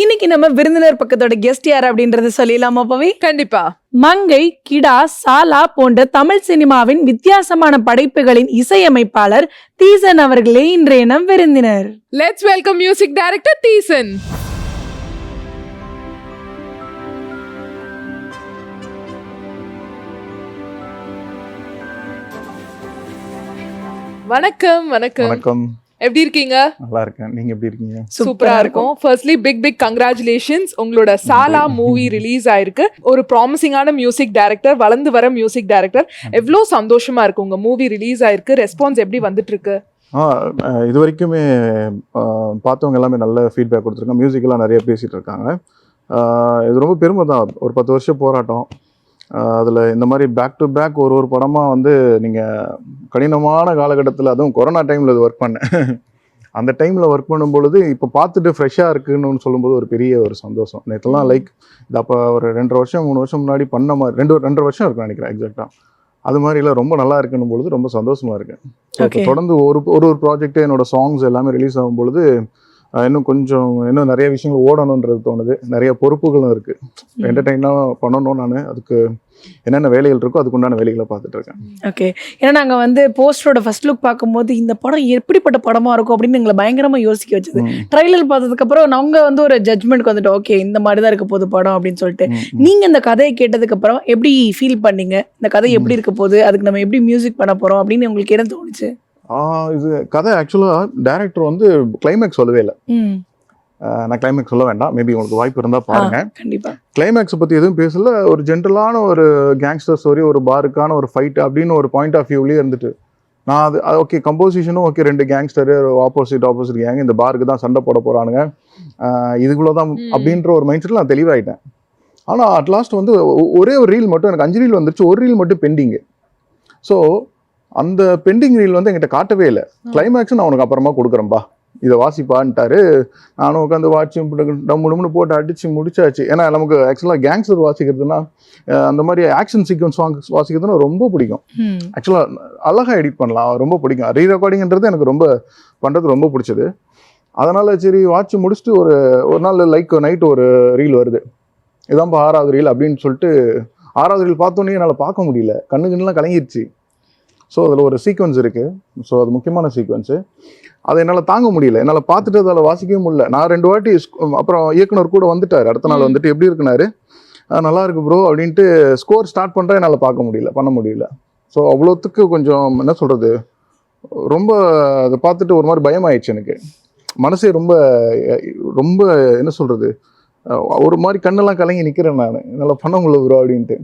இன்னைக்கு நம்ம விருந்தினர் பக்கத்தோட கெஸ்ட் யார் அப்படின்றத சொல்லிடலாமா பவி? கண்டிப்பா. மங்கை, கிடா, சாலா போன்ற தமிழ் சினிமாவின் வித்தியாசமான படைப்புகளின் இசையமைப்பாளர் தீசன் அவர்களே இன்றைய நம் விருந்தினர். Let's welcome music director Theesan. வணக்கம். வணக்கம். வணக்கம். எப்படி இருக்கீங்க? நல்லா இருக்கேன். நீங்க எப்படி இருக்கீங்க? சூப்பரா இருக்கும். Firstly big congratulations. உங்களோட சாலா மூவி ரிலீஸ் ஆயிருக்கு. ஒரு ப்ராமிசிங்கான மியூசிக் டைரக்டர், வளர்ந்து வர மியூசிக் டைரக்டர். எவ்வளோ சந்தோஷமா இருக்கு உங்க மூவி ரிலீஸ் ஆயிருக்கு. ரெஸ்பான்ஸ் எப்படி வந்துட்டு இருக்கு? இது வரைக்குமே பார்த்தவங்க எல்லாமே நல்ல ஃபீட்பேக் கொடுத்துருக்காங்க. மியூசிக்கெல்லாம் நிறைய பேசிகிட்டு இருக்காங்க. இது ரொம்ப பெருமை தான். ஒரு 10 வருஷம் போராட்டம். அதில் இந்த மாதிரி பேக் டு பேக் ஒரு படமாக வந்து நீங்கள் கடினமான காலகட்டத்தில், அதுவும் கொரோனா டைமில் இது ஒர்க் பண்ணேன். அந்த டைமில் ஒர்க் பண்ணும்பொழுது இப்போ பார்த்துட்டு ஃப்ரெஷ்ஷாக இருக்குன்னு சொல்லும்போது ஒரு பெரிய ஒரு சந்தோஷம். நேற்றுலாம் லைக் இது அப்போ ஒரு 2.5 வருஷம் 3 வருஷம் முன்னாடி பண்ண மாதிரி 2.5 வருஷம் இருக்கும் நினைக்கிறேன் எக்ஸாக்டாக. அது மாதிரிலாம் ரொம்ப நல்லா இருக்குன்னு பொழுது ரொம்ப சந்தோஷமாக இருக்கேன். இப்போ தொடர்ந்து ஒரு ப்ராஜெக்ட்டு என்னோட சாங்ஸ் எல்லாமே ரிலீஸ் ஆகும் பொழுது இன்னும் நிறைய விஷயங்கள் ஓடணுன்றது தோணுது. நிறைய பொறுப்புகளும் இருக்கு. என்டர்டெயினாக பண்ணணும். நான் அதுக்கு என்னென்ன வேலைகள் இருக்கோ அதுக்குண்டான வேலைகளை பார்த்துட்டு இருக்கேன். ஓகே. ஏன்னா நாங்கள் வந்து போஸ்டரோட ஃபர்ஸ்ட் லுக் பார்க்கும்போது இந்த படம் எப்படிப்பட்ட படமா இருக்கும் அப்படின்னு எங்களை பயங்கரமா யோசிக்க வச்சது. ட்ரைலர் பார்த்ததுக்கு அப்புறம் நாங்க வந்து ஒரு ஜட்மெண்ட்க்கு வந்துட்டு ஓகே இந்த மாதிரி தான் இருக்க போகுது படம் அப்படின்னு சொல்லிட்டு. நீங்க இந்த கதையை கேட்டதுக்கு அப்புறம் எப்படி ஃபீல் பண்ணீங்க? இந்த கதை எப்படி இருக்க போகுது, அதுக்கு நம்ம எப்படி மியூசிக் பண்ண போறோம் அப்படின்னு உங்களுக்கு என்ன தோணுச்சு? இது கதை ஆக்சுவலாக டைரக்டர் வந்து கிளைமேக்ஸ் சொல்லவே இல்லை. நான் கிளைமேக்ஸ் சொல்ல வேண்டாம். மேபி உங்களுக்கு வாய்ப்பு இருந்தால் பாருங்க. கண்டிப்பா. கிளைமேக்ஸை பற்றி எதுவும் பேசல. ஒரு ஜென்ரலான ஒரு கேங்ஸ்டர் ஸ்டோரி, ஒரு பாருக்கான ஒரு ஃபைட் அப்படின்னு ஒரு பாயிண்ட் ஆஃப் வியூலேயே இருந்துட்டு நான் அது ஓகே கம்போசிஷனும் ஓகே, 2 கேங்ஸ்டரு ஆப்போசிட் கேங் இந்த பாருக்கு தான் சண்டை போட போகிறானுங்க, இதுக்குள்ளே தான் அப்படின்ற ஒரு மைண்ட் செட்டில் நான் தெளிவாயிட்டேன். ஆனால் அட்லாஸ்ட் வந்து ஒரே ஒரு ரீல் மட்டும் எனக்கு 5 ரீல் வந்துருச்சு. ஒரு ரீல் மட்டும் பெண்டிங்கு. ஸோ அந்த பெண்டிங் ரீல் வந்து என்கிட்ட காட்டவே இல்லை. கிளைமேக்ஸ் நான் உனக்கு அப்புறமா கொடுக்குறேன்பா, இதை வாசிப்பான்ட்டாரு. நானும் உட்காந்து வாட்சி டம்முன்னு போட்டு அடிச்சு முடிச்சாச்சு. ஏன்னா நமக்கு ஆக்சுவலாக கேங்ஸ்டர் வாசிக்கிறதுனா அந்த மாதிரி ஆக்ஷன் சீக்வன்ஸ் சாங்ஸ் வாசிக்கிறதுனா ரொம்ப பிடிக்கும். ஆக்சுவலாக அழகாக எடிட் பண்ணலாம், ரொம்ப பிடிக்கும். ரீ ரெக்கார்டிங்கிறது எனக்கு ரொம்ப பண்ணுறது ரொம்ப பிடிச்சது. அதனால் சரி வாட்சி முடிச்சுட்டு ஒரு நாள் லைக் நைட்டு ஒரு ரீல் வருது. இதான்ப்பா 6வது ரீல் அப்படின்னு சொல்லிட்டு 6வது ரீல் பார்த்தோன்னே என்னால் பார்க்க முடியல. கண்ணுலாம் கலங்கிருச்சு. ஸோ அதில் ஒரு சீக்வன்ஸ் இருக்குது. ஸோ அது முக்கியமான சீக்வன்ஸு. அதை என்னால் தாங்க முடியல. என்னால் பார்த்துட்டு அதில் வாசிக்கவும் முடியல. நான் 2 வாட்டி அப்புறம் இயக்குனர் கூட வந்துட்டார். அடுத்த நாள் வந்துட்டு எப்படி இருக்குனாரு, நல்லா இருக்கு ப்ரோ அப்படின்ட்டு ஸ்கோர் ஸ்டார்ட் பண்ணுறேன். என்னால் பண்ண முடியல. ஸோ அவ்வளோத்துக்கு கொஞ்சம் என்ன சொல்கிறது, ரொம்ப அதை பார்த்துட்டு ஒரு மாதிரி பயமாயிடுச்சு எனக்கு. மனசே ரொம்ப ரொம்ப என்ன சொல்கிறது, ஒரு மாதிரி கண்ணெல்லாம் கலங்கி நிற்கிறேன் நான். என்னால் பண்ண முடியல ப்ரோ அப்படின்ட்டு.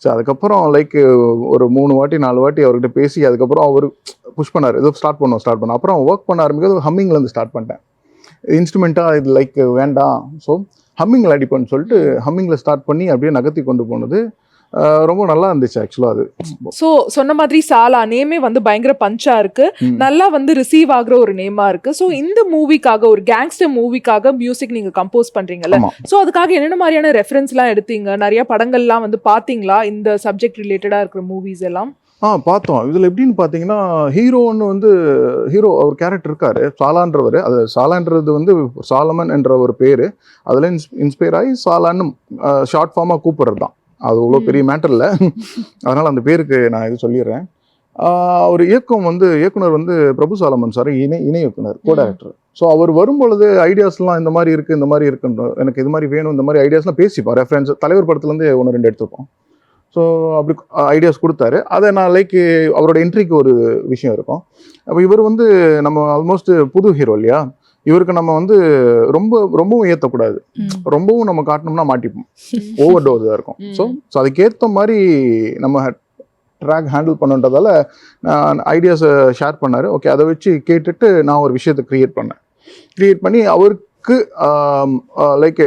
ஸோ அதுக்கப்புறம் லைக் ஒரு 3 வாட்டி 4 வாட்டி அவர்கிட்ட பேசி அதுக்கப்புறம் அவர் புஷ் பண்ணார். ஏதோ ஸ்டார்ட் பண்ணோம். அப்புறம் ஒர்க் பண்ண ஆரம்பிக்கிறது ஹம்மிங்லேருந்து ஸ்டார்ட் பண்ணிட்டேன். இன்ஸ்ட்ருமெண்ட்டாக இது லைக் வேண்டாம், ஸோ ஹம்மிங்கில் அடிப்பேன்னு சொல்லிட்டு ஹம்மிங்கில் ஸ்டார்ட் பண்ணி அப்படியே நகர்த்தி கொண்டு போனது ரொம்ப நல்லா இருந்துச்சு ஆக்சுவலாக. அது ஸோ சொன்ன மாதிரி சாலா நேமே வந்து பயங்கர பஞ்சா இருக்கு, நல்லா வந்து ரிசீவ் ஆகுற ஒரு நேமா இருக்கு. ஸோ இந்த மூவிக்காக, ஒரு கேங்ஸ்டர் மூவிக்காக மியூசிக் நீங்க கம்போஸ் பண்றீங்கல்ல, ஸோ அதுக்காக என்னென்ன மாதிரியான ரெஃபரன்ஸ் எல்லாம் எடுத்தீங்க? நிறைய படங்கள்லாம் வந்து பாத்தீங்களா இந்த சப்ஜெக்ட் ரிலேட்டடா இருக்கிற மூவிஸ் எல்லாம்? பார்த்தோம். இதில் எப்படின்னு பார்த்தீங்கன்னா ஹீரோ ஒரு கேரக்டர் இருக்காரு சாலான்றவர். அது சாலான்றது வந்து சாலமன் என்ற ஒரு பேர். அதில் இன்ஸ்பயர் ஆகி சாலான்னு ஷார்ட் ஃபார்மாக கூப்பிடுறது தான். அது அவ்வளோ பெரிய மேட்டர் இல்லை. அதனால் அந்த பேருக்கு நான் இது சொல்லிடுறேன். ஒரு இயக்குனர் வந்து பிரபு சாலமன் சார், இணை இயக்குனர், கோ டைரக்டர். ஸோ அவர் வரும்பொழுது ஐடியாஸ்லாம் இந்த மாதிரி இருக்குன்ற, எனக்கு இது மாதிரி வேணும், இந்த மாதிரி ஐடியாஸ்லாம் பேசிப்போம். ரெஃபரன்ஸ் தலைவர் படத்துலேருந்து 1-2 எடுத்துப்போம். ஸோ அப்படி ஐடியாஸ் கொடுத்தாரு. அதை நான் லைக் அவரோட என்ட்ரிக்கு ஒரு விஷயம் இருக்கும். அப்போ இவர் வந்து நம்ம ஆல்மோஸ்ட் புது ஹீரோ இல்லையா, இவருக்கு நம்ம வந்து ரொம்பவும் ஏற்றக்கூடாது. ரொம்பவும் நம்ம காட்டினோம்னா மாட்டிப்போம், ஓவர் டோஸாக இருக்கும். ஸோ அதுக்கேற்ற மாதிரி நம்ம ட்ராக் ஹேண்டில் பண்ணுன்றதால நான் ஐடியாஸை ஷேர் பண்ணார். ஓகே, அதை வச்சு கேட்டுட்டு நான் ஒரு விஷயத்தை க்ரியேட் பண்ணி அவருக்கு லைக்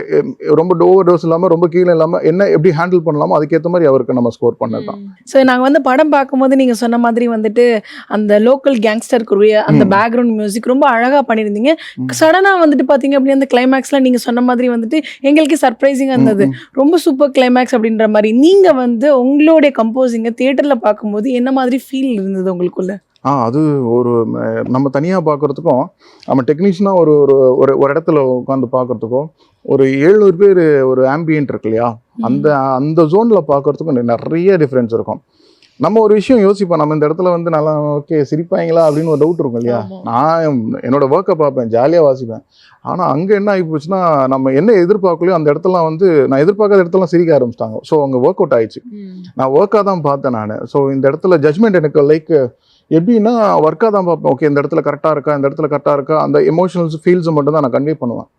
ரொம்ப ஓவர் டோஸ் இல்லாமல் ரொம்ப கீழே இல்லாமல் என்ன எப்படி ஹேண்டில் பண்ணலாமோ அதுக்கேற்ற மாதிரி அவருக்கு நம்ம ஸ்கோர் பண்ணது தான். ஸோ நாங்கள் வந்து படம் பார்க்கும்போது நீங்கள் சொன்ன மாதிரி வந்துட்டு அந்த லோக்கல் கேங்ஸ்டருக்குரிய அந்த பேக்ரவுண்ட் மியூசிக் ரொம்ப அழகாக பண்ணியிருந்தீங்க. சடனாக வந்துட்டு பார்த்தீங்க அப்படின்னா அந்த கிளைமேக்ஸில் நீங்கள் சொன்ன மாதிரி வந்துட்டு எங்களுக்கு சர்ப்ரைசிங்காக இருந்தது. ரொம்ப சூப்பர் கிளைமேக்ஸ் அப்படின்ற மாதிரி. நீங்கள் வந்து உங்களுடைய கம்போசிங்கை தியேட்டரில் பார்க்கும்போது என்ன மாதிரி ஃபீல் இருந்தது உங்களுக்குள்ள? அது ஒரு நம்ம தனியாக பார்க்குறதுக்கும் நம்ம டெக்னீஷியனாக ஒரு ஒரு ஒரு இடத்துல உட்காந்து பார்க்குறதுக்கும் ஒரு 700 பேர் ஒரு ஆம்பியன்ட் இருக்கு இல்லையா, அந்த அந்த ஜோனில் பார்க்குறதுக்கும் நிறைய டிஃப்ரென்ஸ் இருக்கும். நம்ம ஒரு விஷயம் யோசிப்போம், நம்ம இந்த இடத்துல வந்து நல்லா ஓகே சிரிப்பாங்களா அப்படின்னு ஒரு டவுட் இருக்கும் இல்லையா. நான் என்னோட ஒர்க்கை பார்ப்பேன், ஜாலியாக வாசிப்பேன். ஆனால் அங்கே என்ன ஆகி போச்சுன்னா, நம்ம என்ன எதிர்பார்க்கலையோ அந்த இடத்துலாம் வந்து நான் எதிர்பார்க்காத இடத்துலாம் சிரிக்க ஆரம்பிச்சிட்டாங்க. ஸோ அங்கே ஒர்க் அவுட் ஆயிடுச்சு. நான் ஒர்க்காக தான் பார்த்தேன் நான். ஸோ இந்த இடத்துல ஜட்மெண்ட் எனக்கு லைக் எப்படின்னா ஒர்க்காக தான் பார்ப்பேன். ஓகே இந்த இடத்துல கரெக்டாக இருக்கா, இந்த இடத்துல கரெக்டாக இருக்கா, அந்த எமோஷனல்ஸ் ஃபீல்ஸை மட்டும் தான் நான் கன்வே பண்ணுவேன்.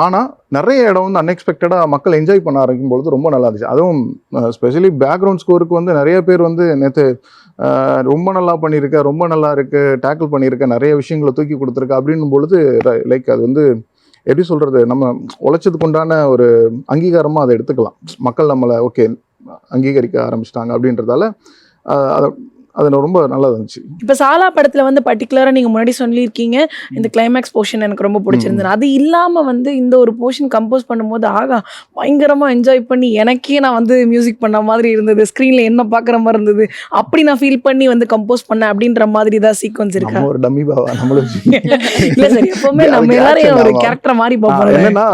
ஆனால் நிறைய இடம் வந்து அன்எக்ஸ்பெக்டடாக மக்கள் என்ஜாய் பண்ண ஆரம்பிக்கும் பொழுது ரொம்ப நல்லா இருந்துச்சு. அதுவும் ஸ்பெஷலி பேக்ரவுண்ட் ஸ்கோருக்கு வந்து நிறைய பேர் வந்து நேற்று ரொம்ப நல்லா பண்ணியிருக்க, ரொம்ப நல்லா இருக்கு, டேக்கிள் பண்ணியிருக்க, நிறைய விஷயங்களை தூக்கி கொடுத்துருக்க அப்படின்னும் பொழுது லைக் அது வந்து எப்படி சொல்கிறது, நம்ம உழைச்சதுக்கு உண்டான ஒரு அங்கீகாரமாக அதை எடுத்துக்கலாம். மக்கள் நம்மளை ஓகே அங்கீகரிக்க ஆரம்பிச்சிட்டாங்க அப்படின்றதால அது ரொம்ப நல்லா இருந்துச்சு. இப்போ சாலா படத்தில் வந்து பர்டிகுலராக நீங்கள் முன்னாடி சொல்லியிருக்கீங்க இந்த கிளைமேக்ஸ் போர்ஷன் எனக்கு ரொம்ப பிடிச்சிருந்தது. அது இல்லாமல் வந்து இந்த ஒரு போர்ஷன் கம்போஸ் பண்ணும்போது பயங்கரமாக என்ஜாய் பண்ணி எனக்கே நான் வந்து மியூசிக் பண்ண மாதிரி இருந்தது, ஸ்க்ரீனில் என்ன பார்க்குற மாதிரி இருந்தது, அப்படி நான் ஃபீல் பண்ணி வந்து கம்போஸ் பண்ணேன் அப்படின்ற மாதிரி தான் சீக்வன்ஸ் இருக்கு. ஒரு டம்மி பாவா நம்மளும் இல்லை சார், எப்பவுமே நம்ம எல்லாரையும் ஒரு கேரக்டர் மாதிரி பார்ப்போம். என்னன்னா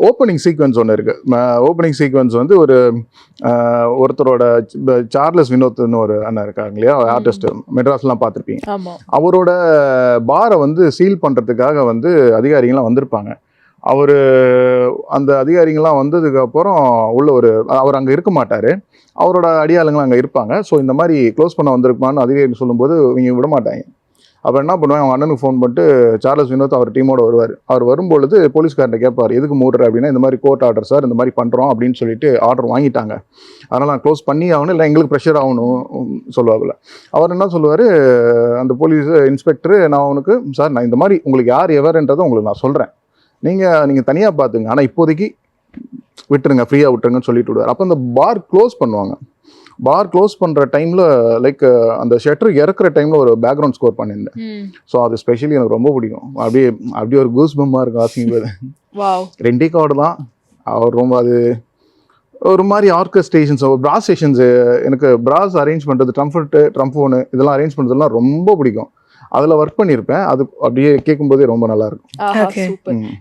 ஓப்பனிங் சீக்வன்ஸ் ஒன்று இருக்கு. ஓப்பனிங் சீக்வன்ஸ் வந்து ஒருத்தரோட சார்லஸ் வினோத்னு ஒரு அண்ணன் இருக்காங்க இல்லையா, ஆர்டிஸ்ட், மெட்ராஸ்லாம் பார்த்துருப்பீங்க. அவரோட பாரை வந்து சீல் பண்ணுறதுக்காக வந்து அதிகாரிகள்லாம் வந்திருப்பாங்க. அந்த அதிகாரிகள்லாம் வந்ததுக்கு அப்புறம் அவர் அங்கே இருக்க மாட்டார், அவரோட அடியாளுங்களாம் அங்கே இருப்பாங்க. ஸோ இந்த மாதிரி க்ளோஸ் பண்ண வந்திருப்பான்னு அதிகாரி சொல்லும்போது இவங்க விட மாட்டாங்க. அப்போ என்ன பண்ணுவாங்க, அவங்க அண்ணனுக்கு ஃபோன் பண்ணிட்டு சார்லஸ் வினோத் அவர் டீமோட வருவார். அவர் வரும்பொழுது போலீஸ்கார்ட்ட கேட்பார், எதுக்கு மூடுற அப்படின்னா, இந்த மாதிரி கோர்ட் ஆர்டர் சார், இந்த மாதிரி பண்ணுறோம் அப்படின்னு சொல்லிட்டு ஆர்டர் வாங்கிட்டாங்க, அதனால் நான் க்ளோஸ் பண்ணி ஆகணும், இல்லை எங்களுக்கு ப்ரெஷர் ஆகணும் சொல்லுவாப்புல. அவர் என்ன சொல்லுவார், அந்த போலீஸ் இன்ஸ்பெக்டர், நான் அவனுக்கு சார் நான் இந்த மாதிரி உங்களுக்கு யார் எவர்ன்றதை உங்களுக்கு நான் சொல்கிறேன், நீங்கள் தனியாக பார்த்துங்க, ஆனால் இப்போதைக்கு விட்டுருங்க, ஃப்ரீயாக விட்டுருங்கன்னு சொல்லிட்டு விடுவார். அப்போ அந்த பார் க்ளோஸ் பண்ணுவாங்க. பார் க்ளோஸ் பண்ணுற டைமில் லைக் அந்த ஷட்டர் இறக்குற டைமில் ஒரு பேக்ரவுண்ட் ஸ்கோர் பண்ணியிருந்தேன். ஸோ அது ஸ்பெஷலி எனக்கு ரொம்ப பிடிக்கும். அப்படியே ஒரு கூஸ் பம்மாக இருக்கும் ஆசிங்கிறது. ரெண்டே கார்டு தான் அவர் ரொம்ப அது ஒரு மாதிரி ஆர்கஸ்ட்ரேஷன்ஸ், பிராஸ் ஸ்டேஷன்ஸு, எனக்கு பிராஸ் அரேஞ்ச் பண்ணுறது, ட்ரம்ஃபோனு இதெல்லாம் அரேஞ்ச் பண்ணுறதுலாம் ரொம்ப பிடிக்கும். அதில் ஒர்க் பண்ணியிருப்பேன். அது அப்படியே கேட்கும்போதே ரொம்ப நல்லா இருக்கும்.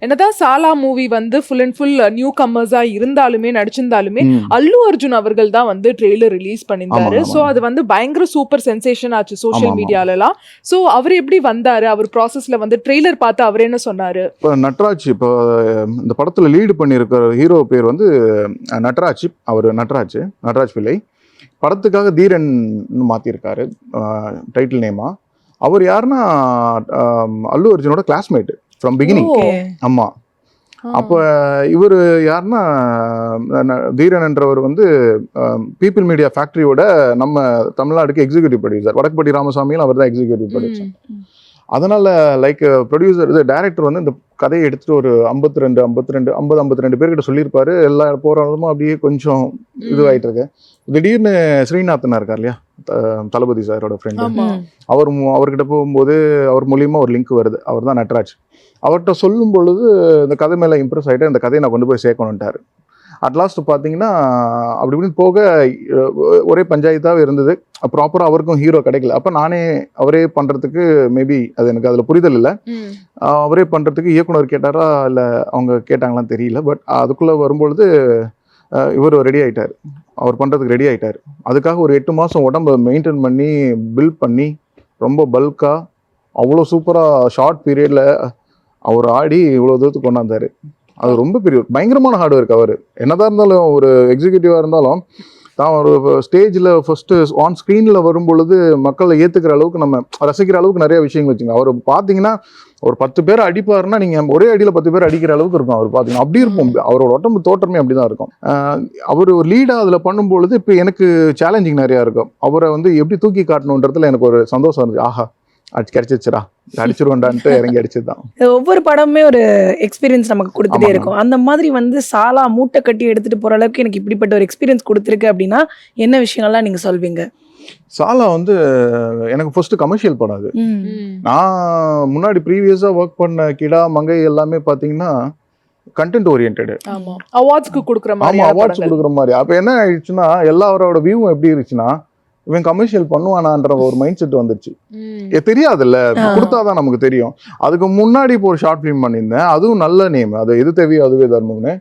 என்னதான் சாலா மூவி வந்து ஃபுல் அண்ட் ஃபுல் நியூ கம்மர்ஸா இருந்தாலுமே நடிச்சிருந்தாலுமே அல்லு அர்ஜுன் அவர்கள் தான் வந்து ட்ரெய்லர் ரிலீஸ் பண்ணியிருந்தாரு. ஸோ அது வந்து பயங்கர சூப்பர் சென்சேஷன் ஆச்சு சோஷியல் மீடியாலலாம். ஸோ அவர் எப்படி வந்தாரு, அவர் ப்ராசஸ்ல வந்து ட்ரெய்லர் பார்த்து அவர் என்ன சொன்னாரு? இப்போ நட்ராஜ், இப்போ இந்த படத்தில் லீடு பண்ணியிருக்கிற ஹீரோ பேர் வந்து நட்ராஜ். அவர் நட்ராஜ் பிள்ளை. படத்துக்காக தீரன் மாற்றிருக்காரு டைட்டில் நேமா. அவர் யாருன்னா அல்லு அர்ஜுனோட கிளாஸ்மேட் ஃப்ரம் பிகினிங். ஆமாம். அப்போ இவர் யாருன்னா தீரன் என்றவர் வந்து பீப்புள் மீடியா ஃபேக்ட்ரியோட நம்ம தமிழ்நாடுக்கு எக்ஸிக்யூட்டிவ் ப்ரொடியூசர். வடக்குப்பட்டி ராமசாமியில் அவர் தான் எக்ஸிக்யூட்டிவ் ப்ரொடியூசர். அதனால் லைக் ப்ரொடியூசர் டைரக்டர் வந்து இந்த கதையை எடுத்துகிட்டு ஒரு 52 பேர்கிட்ட சொல்லியிருப்பாரு. எல்லா போகிறதும் அப்படியே கொஞ்சம் இதுவாகிட்டு இருக்கு. திடீர்னு ஸ்ரீநாத்னா இருக்கார் இல்லையா, தளபதி சாரோட ஃப்ரெண்டு, அவர்கிட்ட போகும்போது அவர் மூலியமாக ஒரு லிங்க் வருது. அவர் தான் நட்ராஜ். அவர்கிட்ட சொல்லும் பொழுது இந்த கதை மேலே இம்ப்ரெஸ் ஆகிட்டு இந்த கதையை நான் கொண்டு போய் சேர்க்கணுன்ட்டார். அட்லாஸ்ட் பார்த்தீங்கன்னா அப்படி இப்படின்னு போக ஒரே பஞ்சாயத்தாக இருந்தது. ப்ராப்பராக அவருக்கும் ஹீரோ கிடைக்கல. அப்போ அவரே பண்ணுறதுக்கு மேபி அது எனக்கு அதில் புரிதல் இல்லை. அவரே பண்ணுறதுக்கு இயக்குனர் கேட்டாரா இல்லை அவங்க கேட்டாங்களான்னு தெரியல. பட் அதுக்குள்ளே வரும்பொழுது இவர் ரெடி ஆகிட்டார், அவர் பண்ணுறதுக்கு ரெடி ஆகிட்டார். அதுக்காக ஒரு 8 மாதம் உடம்பை மெயின்டைன் பண்ணி பில்ட் பண்ணி ரொம்ப பல்காக அவ்வளோ சூப்பராக ஷார்ட் பீரியடில் அவர் ஆடி இவ்வளோ தூரத்துக்கு கொண்டாந்தார். அது ரொம்ப பெரிய பயங்கரமான ஹார்ட் ஒர்க். அவர் என்னதான் இருந்தாலும் ஒரு எக்ஸிக்யூட்டிவாக இருந்தாலும் தான் ஒரு ஸ்டேஜில் ஃபஸ்ட்டு ஆன் ஸ்க்ரீனில் வரும்பொழுது மக்களை ஏற்றுக்கிற அளவுக்கு நம்ம ரசிக்கிற அளவுக்கு நிறைய விஷயங்கள் வச்சுங்க. அவர் பார்த்தீங்கன்னா ஒரு 10 பேர் அடிப்பாருன்னா நீங்கள் ஒரே அடியில் 10 பேர் அடிக்கிற அளவுக்கு இருக்கும். அவர் பார்த்தீங்கன்னா அப்படி இருக்கும். அவரோட உடம்பு தோற்றமே அப்படி தான் இருக்கும். அவர் ஒரு லீடாக அதில் பண்ணும்பொழுது இப்போ எனக்கு சேலஞ்சிங் நிறையா இருக்கும். அவரை வந்து எப்படி தூக்கி காட்டணுன்றதுல எனக்கு ஒரு சந்தோஷம் இருந்துச்சு. ஆஹா கிடைச்சிச்சுரா, அடிச்சிருவோண்டான்ட்டு இறங்கி அடிச்சதுதான். ஒவ்வொரு படமே ஒரு எக்ஸ்பீரியன்ஸ் நமக்கு கொடுத்துட்டே இருக்கும். அந்த மாதிரி வந்து சாலா மூட்டை கட்டி எடுத்துட்டு போற அளவுக்கு எனக்கு இப்படிப்பட்ட ஒரு எக்ஸ்பீரியன்ஸ் கொடுத்துருக்கு அப்படின்னா என்ன விஷயங்கள்லாம் நீங்க சொல்வீங்க? சாலா வந்து எனக்கு ஃபர்ஸ்ட் கமர்ஷியல் படம். அது நான் முன்னாடி ப்ரீவியஸா ஒர்க் பண்ண கிடா மங்கை எல்லாமே பாத்தீங்கன்னா கண்டென்ட் ஓரியன்டட், அவார்ட்ஸ்க்கு கொடுக்குற மாதிரி. அப்ப என்ன ஆயிடுச்சுன்னா எல்லாரோட வியூவும் எப்படி இருந்துச்சுன்னா இவன் கமர்ஷியல் பண்ணுவானான்ற ஒரு மைண்ட் செட் வந்துருச்சு. தெரியாதுல்ல, கொடுத்தாதான் நமக்கு தெரியும். அதுக்கு முன்னாடி இப்போ ஒரு ஷார்ட் ஃபிலிம் பண்ணியிருந்தேன், அதுவும் நல்ல நேம், அது எது தேவையோ அதுவே தர்மம்னு.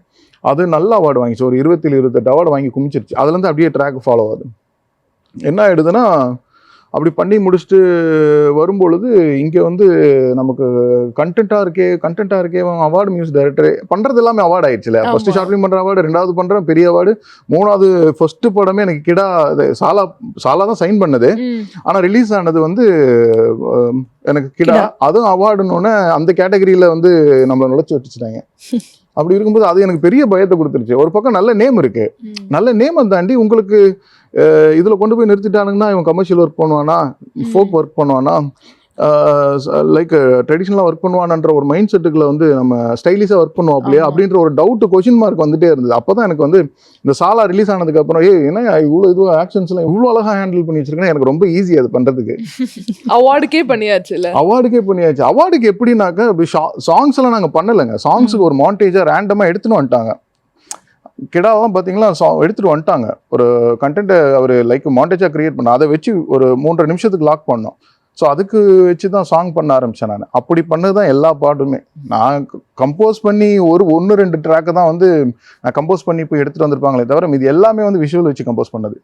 அது நல்ல அவார்டு வாங்கிச்சு, ஒரு 27-28 அவார்டு வாங்கி குமிச்சிருச்சு. அதுலேருந்து அப்படியே ட்ராக் ஃபாலோ ஆகுது. என்ன ஆயிடுதுன்னா, அப்படி பண்ணி முடிச்சுட்டு வரும்பொழுது இங்கே வந்து நமக்கு கண்டென்ட்டாக இருக்கே அவார்டு மியூசிக் டைரக்டர் பண்ணுறது எல்லாமே அவார்டு ஆயிடுச்சுல. ஃபர்ஸ்ட் ஷார்ட் ஃபிலிம் பண்ணுற அவார்டு, 2வது பண்ணுறேன் பெரிய அவார்டு, 3வது ஃபர்ஸ்ட் படமே எனக்கு கிடா சாலா தான் சைன் பண்ணது. ஆனால் ரிலீஸ் ஆனது வந்து எனக்கு கிடா, அதுவும் அவார்டுன்னு அந்த கேட்டகரியில் வந்து நம்மளை நுழைச்சி வச்சுட்டாங்க. அப்படி இருக்கும்போது அது எனக்கு பெரிய பயத்தை கொடுத்துருச்சு. ஒரு பக்கம் நல்ல நேம் இருக்கு, நல்ல நேமை தாண்டி உங்களுக்கு இதுல கொண்டு போய் நிறுத்திட்டானுங்கன்னா இவன் கமர்ஷியல் ஒர்க் பண்ணுவானா, ஃபோக் ஒர்க் பண்ணுவானா, லைக் ட்ரெடிஷ்னலாக ஒர்க் பண்ணுவானன்ற ஒரு மைண்ட் செட்டுக்குள்ள வந்து நம்ம ஸ்டைலிஷாக ஒர்க் பண்ணுவோம் அப்படியே அப்படின்ற ஒரு டவுட், கொஸ்டின் மார்க் வந்துட்டே இருந்தது. அப்போதான் எனக்கு வந்து இந்த சாலா ரிலீஸ் ஆனதுக்கு அப்புறம் என்ன இவ்வளோ இதுவும் ஆக்ஷன்ஸ்லாம் இவ்வளோ அழகாக ஹேண்டில் பண்ணி வச்சிருக்கேன், எனக்கு ரொம்ப ஈஸி அது பண்றதுக்கு. அவார்டுக்கே பண்ணியாச்சு. அவார்டுக்கு எப்படின்னாக்கா சாங்ஸ் எல்லாம் நாங்கள் பண்ணலைங்க. சாங்ஸுக்கு ஒரு மாண்டேஜா ரேண்டமாக எடுத்துன்னு வந்துட்டாங்க. கிடாலாம் பார்த்தீங்களா எடுத்துட்டு வந்துட்டாங்க. ஒரு கண்டென்ட்டை அவர் லைக் மாண்டேஜாக கிரியேட் பண்ண, அதை வச்சு ஒரு 3.5 நிமிஷத்துக்கு லாக் பண்ணோம். ஸோ அதுக்கு வச்சு தான் சாங் பண்ண ஆரம்பித்தேன் நான். அப்படி பண்ணது தான் எல்லா பாட்டுமே. நான் கம்போஸ் பண்ணி 1-2 ட்ராக்கு தான் வந்து நான் கம்போஸ் பண்ணி போய் எடுத்துகிட்டு வந்திருப்பாங்களே தவிர இது எல்லாமே வந்து விஷுவல் வச்சு கம்போஸ் பண்ணது.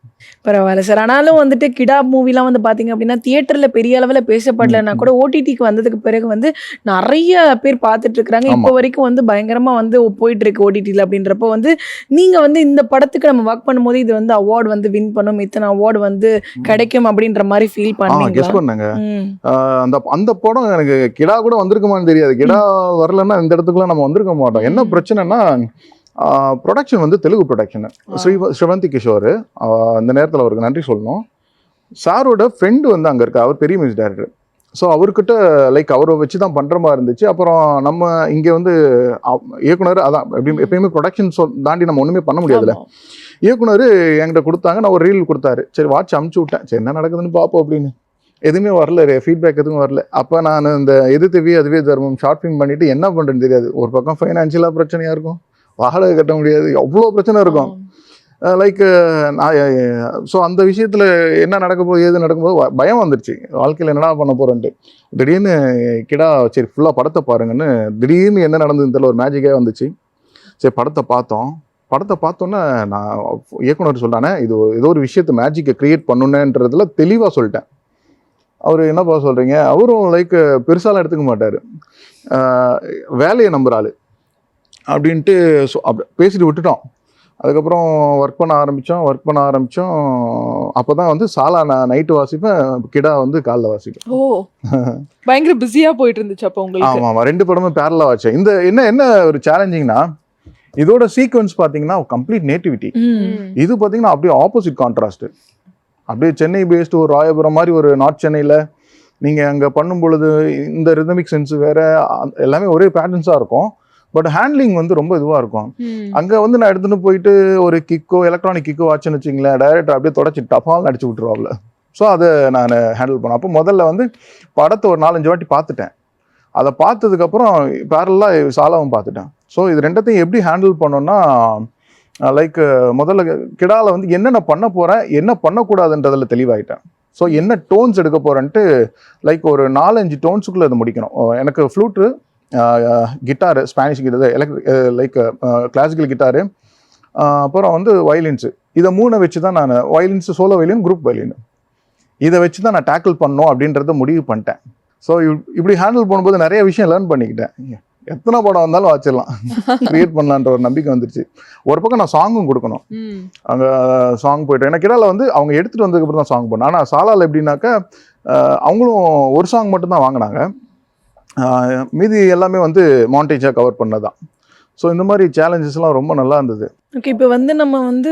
பரவாயில்ல சார். ஆனாலும் வந்துட்டு கிடா மூவிலாம் வந்து பார்த்தீங்க அப்படின்னா தியேட்டரில் பெரிய அளவில் பேசப்படலைன்னா கூட ஓடிடிக்கு வந்ததுக்கு பிறகு வந்து நிறைய பேர் பார்த்துட்டு இருக்கிறாங்க. இப்போ வரைக்கும் வந்து பயங்கரமாக வந்து போயிட்டு இருக்கு ஓடிடியில். அப்படின்றப்போ வந்து நீங்கள் வந்து இந்த படத்துக்கு நம்ம ஒர்க் பண்ணும்போது இது வந்து அவார்டு வந்து வின் பண்ணும், இத்தனை அவார்டு வந்து கிடைக்கும் அப்படின்ற மாதிரி ஃபீல் பண்ணாங்க. அந்த படம் எனக்கு கிடா கூட வந்திருக்குமான்னு தெரியாது. கிடா வரலன்னா இந்த இடத்துக்குலாம் நம்ம வந்திருக்க மாட்டோம். என்ன பிரச்சனைனா, ப்ரொடக்ஷன் வந்து தெலுங்கு ப்ரொடக்ஷன், ஸ்ரவந்தி கிஷோர். அந்த நேரத்தில் அவருக்கு நன்றி சொல்லணும். சாரோட ஃப்ரெண்டு வந்து அங்கே இருக்க, அவர் பெரிய மியூசிக் டைரக்டர். ஸோ அவர்கிட்ட லைக் அவரை வச்சு தான் பண்ணுற மாதிரி இருந்துச்சு. அப்புறம் நம்ம இங்கே வந்து இயக்குனர், அதான் எப்பயுமே ப்ரொடக்ஷன் தாண்டி நம்ம ஒன்றுமே பண்ண முடியாதுல்ல. இயக்குனர் என்கிட்ட கொடுத்தாங்க, நான் ஒரு ரீல் கொடுத்தாரு. சரி வாட்ச் அமுச்சு விட்டேன், சரி என்ன நடக்குதுன்னு பார்ப்போம் அப்படின்னு. எதுவுமே வரல, ஃபீட்பேக் எதுவும் வரல. அப்போ நான் இந்த எது தேவி அதுவே தர்மம் ஷார்ட் ஃபிலிம் பண்ணிட்டு என்ன பண்ணுறேன்னு தெரியாது. ஒரு பக்கம் ஃபைனான்ஷியலாக பிரச்சனையாக இருக்கும், வாடகை கட்ட முடியாது, அவ்வளோ பிரச்சனை இருக்கும். லைக் நான் ஸோ அந்த விஷயத்தில் என்ன நடக்க போகுது ஏது நடக்கும்போது பயம் வந்துருச்சு, வாழ்க்கையில் என்னடா பண்ண போகிறேன்ட்டு. திடீர்னு கிடா சரி ஃபுல்லாக படத்தை பாருங்கன்னு திடீர்னு என்ன நடந்ததுன்னு தெரியல, ஒரு மேஜிக்காக வந்துச்சு. சரி படத்தை பார்த்தோன்னே நான் இயக்குனர் சொல்லிட்டானே இது ஏதோ ஒரு விஷயத்தை மேஜிக்கை க்ரியேட் பண்ணுனேன்றதுல தெளிவாக சொல்லிட்டேன். அவர் என்னப்பா சொல்கிறீங்க, அவரும் லைக் பெருசாலாம் எடுத்துக்க மாட்டார், வேலையை நம்புகிறாள் அப்படின்ட்டு பேசிட்டு விட்டுட்டோம். அதுக்கப்புறம் ஒர்க் பண்ண ஆரம்பித்தோம். அப்போ தான் வந்து சாலா நான் நைட்டு வாசிப்பேன், கிடா வந்து காலைல வாசிப்பேன். ஓ பயங்கர பிஸியாக போயிட்டு இருந்துச்சு அப்போ உங்களுக்கு? ஆமாம், 2 படமும் பேரலாக வச்சேன். இந்த என்ன ஒரு சேலஞ்சிங்னா, இதோட சீக்வன்ஸ் பார்த்தீங்கன்னா கம்ப்ளீட் நேட்டிவிட்டி. இது பார்த்தீங்கன்னா அப்படியே ஆப்போசிட் கான்ட்ராஸ்ட். அப்படியே சென்னை பேஸ்டு ஒரு ராயபுரம் மாதிரி ஒரு நார்த் சென்னையில் நீங்கள் அங்கே பண்ணும் பொழுது இந்த ரிதமிக் சென்ஸ் வேறு, எல்லாமே ஒரே பேட்டர்ன்ஸாக இருக்கும். பட் ஹேண்ட்லிங் வந்து ரொம்ப இதுவாக இருக்கும். அங்கே வந்து நான் எடுத்துகிட்டு போயிட்டு ஒரு கிக்கோ எலக்ட்ரானிக் கிக்கோ ஆச்சுன்னு வச்சிங்களேன், டைரக்டர் அப்படியே தொடச்சி டஃபால் நடிச்சு விட்டுருவாப்ல. ஸோ அதை நான் ஹேண்டில் பண்ணேன். அப்போ முதல்ல வந்து படத்தை ஒரு 4-5 வாட்டி பார்த்துட்டேன். அதை பார்த்ததுக்கப்புறம் பேரலாக சாலாவும் பார்த்துட்டேன். ஸோ இது ரெண்டத்தையும் எப்படி ஹேண்டில் பண்ணோன்னா, லைக் முதல்ல கிடால வந்து என்னென்ன பண்ண போகிறேன் என்ன பண்ணக்கூடாதுன்றதில் தெளிவாயிட்டேன். ஸோ என்ன டோன்ஸ் எடுக்க போகிறேன்ட்டு லைக் ஒரு 4-5 டோன்ஸுக்குள்ளே அதை முடிக்கணும். எனக்கு flute, கிட்டாரு, Spanish guitar, like classical கிட்டாரு, அப்புறம் வந்து வயலின்ஸு, இதை 3 வச்சு தான் நான் வயலின்ஸு, சோலோ வயலின், குரூப் வயலின், இதை வச்சு தான் நான் டேக்கிள் பண்ணணும் அப்படின்றத முடிவு பண்ணிட்டேன். ஸோ இப்படி ஹேண்டில் பண்ணும்போது நிறைய விஷயம் லேர்ன் பண்ணிக்கிட்டேன். எத்தனை படம் வந்தாலும் வச்சிடலாம், கிரியேட் பண்ணலான்ற ஒரு நம்பிக்கை வந்துருச்சு. ஒரு பக்கம் நான் சாங்கும் கொடுக்கணும், அங்கே சாங் போயிட்டேன். எனக்கு கிடால வந்து அவங்க எடுத்துகிட்டு வந்ததுக்கப்புறம் தான் சாங் பண்ணேன். ஆனால் சாலாவில் எப்படின்னாக்கா அவங்களும் ஒரு சாங் மட்டும்தான் வாங்கினாங்க, மீதி எல்லாமே வந்து மாண்டேஜாக கவர் பண்ணதான். ஸோ இந்த மாதிரி சேலஞ்சஸ்லாம் ரொம்ப நல்லா இருந்தது. ஓகே, இப்போ வந்து நம்ம வந்து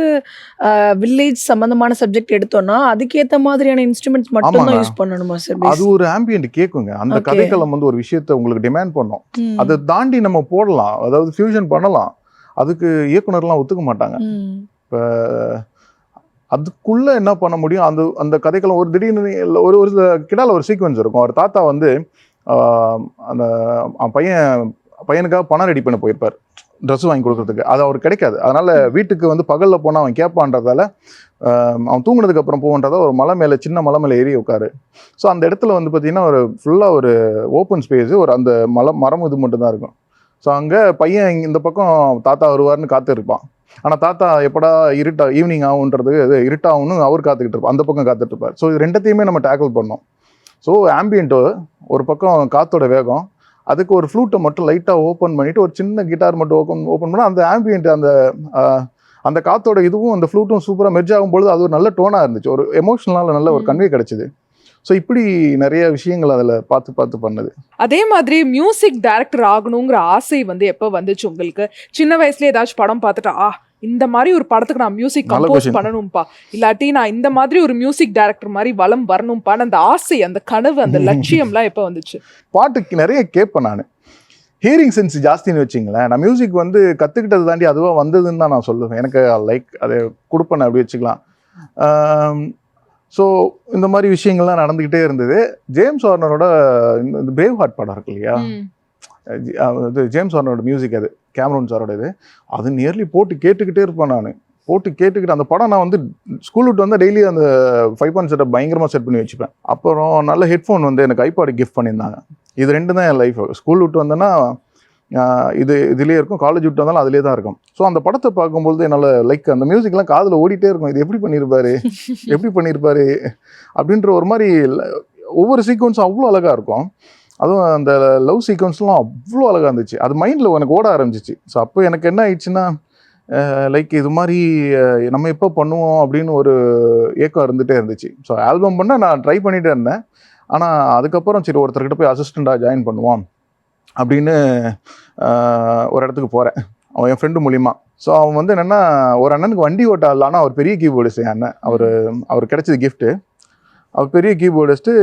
வில்லேஜ் சம்பந்தமான சப்ஜெக்ட் எடுத்தோம்னா அதுக்கேற்ற மாதிரியான இன்ஸ்ட்ருமெண்ட்ஸ் மட்டும் தான் யூஸ் பண்ணணுமா சார்? அது ஒரு ஆம்பியன்ட் கேட்குங்க, அந்த கதைக்களம் வந்து ஒரு விஷயத்தை உங்களுக்கு டிமாண்ட் பண்ணும். அதை தாண்டி நம்ம போடலாம், அதாவது ஃபியூஷன் பண்ணலாம். அதுக்கு இயக்குனர்லாம் ஒத்துக்க மாட்டாங்க. இப்போ அதுக்குள்ள என்ன பண்ண முடியும், அந்த கதைக்களம் ஒரு திடீர்னு ஒரு கிடால ஒரு சீக்வன்ஸ் இருக்கும். ஒரு தாத்தா வந்து அந்த பையனுக்காக பணம் ரெடி பண்ண போயிருப்பார். ட்ரெஸ் வாங்கி கொடுக்கறதுக்கு. அது அவருக்கு கிடைக்காது. அதனால வீட்டுக்கு வந்து பகல்ல போனால் அவன் கேட்பான்றதால அவன் தூங்கினதுக்கு அப்புறம் போகன்றதா ஒரு மலை மேலே, சின்ன மலை மேலே ஏறி உட்காரு. ஸோ அந்த இடத்துல வந்து பார்த்தீங்கன்னா ஒரு ஃபுல்லாக ஒரு ஓப்பன் ஸ்பேஸு, ஒரு அந்த மரம் இது மட்டும் தான் இருக்கும். ஸோ அங்கே பையன் இந்த பக்கம் தாத்தா வருவார்னு காத்திருப்பான். ஆனால் தாத்தா எப்படா ஈவினிங் ஆகுன்றது, இது இருட்டாகும்னு அவர் காத்துக்கிட்டு இருப்பார், அந்த பக்கம் காத்துட்டு இருப்பார். ஸோ இது ரெண்டத்தையுமே நம்ம டேக்கிள் பண்ணோம். ஸோ ஆம்பியன்ட்டு ஒரு பக்கம் காற்றோட வேகம், அதுக்கு ஒரு ஃப்ளூட்டை மட்டும் லைட்டாக ஓப்பன் பண்ணிவிட்டு ஒரு சின்ன கிட்டார் மட்டும் ஓப்பன் பண்ணால் அந்த ஆம்பியன்ட், அந்த காற்றோட இதுவும் அந்த ஃப்ளூட்டும் சூப்பராக மெர்ஜ் ஆகும்பொழுது அது ஒரு நல்ல டோனாக இருந்துச்சு. ஒரு எமோஷனலாக நல்ல ஒரு கன்வே கிடச்சிது. ஸோ இப்படி நிறைய விஷயங்கள் அதில் பார்த்து பண்ணது. அதே மாதிரி மியூசிக் டைரக்டர் ஆகணுங்கிற ஆசை வந்து எப்போ வந்துச்சு உங்களுக்கு? சின்ன வயசுல ஏதாச்சும் படம் பார்த்துட்டா இந்த மாதிரி ஒரு படத்துக்கு நான் மியூசிக் கம்போஸ் பண்ணணும்பா, இல்லாட்டி நான் இந்த மாதிரி ஒரு மியூசிக் டைரக்டர் மாதிரி வலம் வரணும்பா, அந்த ஆசை, அந்த கனவு, அந்த லட்சியம்லாம் எப்போ வந்துச்சு? பாட்டுக்கு நிறைய கேட்பேன் நான். ஹியரிங் சென்ஸ் ஜாஸ்தின்னு வச்சுங்களேன். நான் மியூசிக் வந்து கற்றுக்கிட்டது தாண்டி அதுவாக வந்ததுன்னு தான் நான் சொல்லுவேன். எனக்கு லைக் அதை கொடுப்பேன் அப்படி வச்சுக்கலாம். ஸோ இந்த மாதிரி விஷயங்கள்லாம் நடந்துக்கிட்டே இருந்தது. ஜேம்ஸ் ஹார்னரோட இந்த பிரேவ் ஹார்ட் படம் இருக்கு இல்லையா, அது ஜேம்ஸ் ஹார்னரோட மியூசிக், அது கேமரூன் சாரோட இது. அது நியர்லி போட்டு கேட்டுக்கிட்டே இருப்பேன் நான். கேட்டுக்கிட்டு அந்த படம் நான் வந்து ஸ்கூல் விட்டு வந்தால் டெய்லி அந்த 5.1 செட்டப் பயங்கரமாக செட் பண்ணி வச்சுப்பேன். அப்புறம் நல்ல ஹெட்ஃபோன் வந்து எனக்கு ஐபாட் கிஃப்ட் பண்ணியிருந்தாங்க. இது ரெண்டு தான் என் லைஃப். ஸ்கூல் விட்டு வந்தேன்னா இதுலேயே இருக்கும், காலேஜ் விட்டு வந்தாலும் அதிலே தான் இருக்கும். ஸோ அந்த படத்தை பார்க்கும்போது என்னால் லைக் அந்த மியூசிக்லாம் காதில் ஓடிட்டே இருக்கும். இது எப்படி பண்ணியிருப்பாரு அப்படின்ற ஒரு மாதிரி ஒவ்வொரு சீக்வன்ஸும் அவ்வளோ அழகாக இருக்கும். அதுவும் அந்த லவ் சீக்வன்ஸ்லாம் அவ்வளோ அழகாக இருந்துச்சு. அது மைண்டில் எனக்கு ஓட ஆரம்பிச்சிச்சு. ஸோ அப்போ எனக்கு என்ன ஆயிடுச்சுன்னா, லைக் இது மாதிரி நம்ம எப்போ பண்ணுவோம் அப்படின்னு ஒரு ஏக்கம் இருந்துகிட்டே இருந்துச்சு. ஸோ ஆல்பம் பண்ண நான் ட்ரை பண்ணிகிட்டே இருந்தேன். ஆனால் அதுக்கப்புறம் சரி ஒருத்தர்கிட்ட போய் அசிஸ்டண்ட்டாக ஜாயின் பண்ணுவோம் அப்படின்னு ஒரு இடத்துக்கு போகிறேன், அவன் என் ஃப்ரெண்டு மூலிமா. ஸோ அவன் வந்து என்னென்னா, ஒரு அண்ணனுக்கு வண்டி ஓட்ட ஆடலான்னா, அவர் பெரிய கீபோர்டிஸ்ட் என் அண்ணன். அவர் கிடைச்சது கிஃப்ட்டு. அவர் பெரிய கீபோர்டிஸ்ட்டு.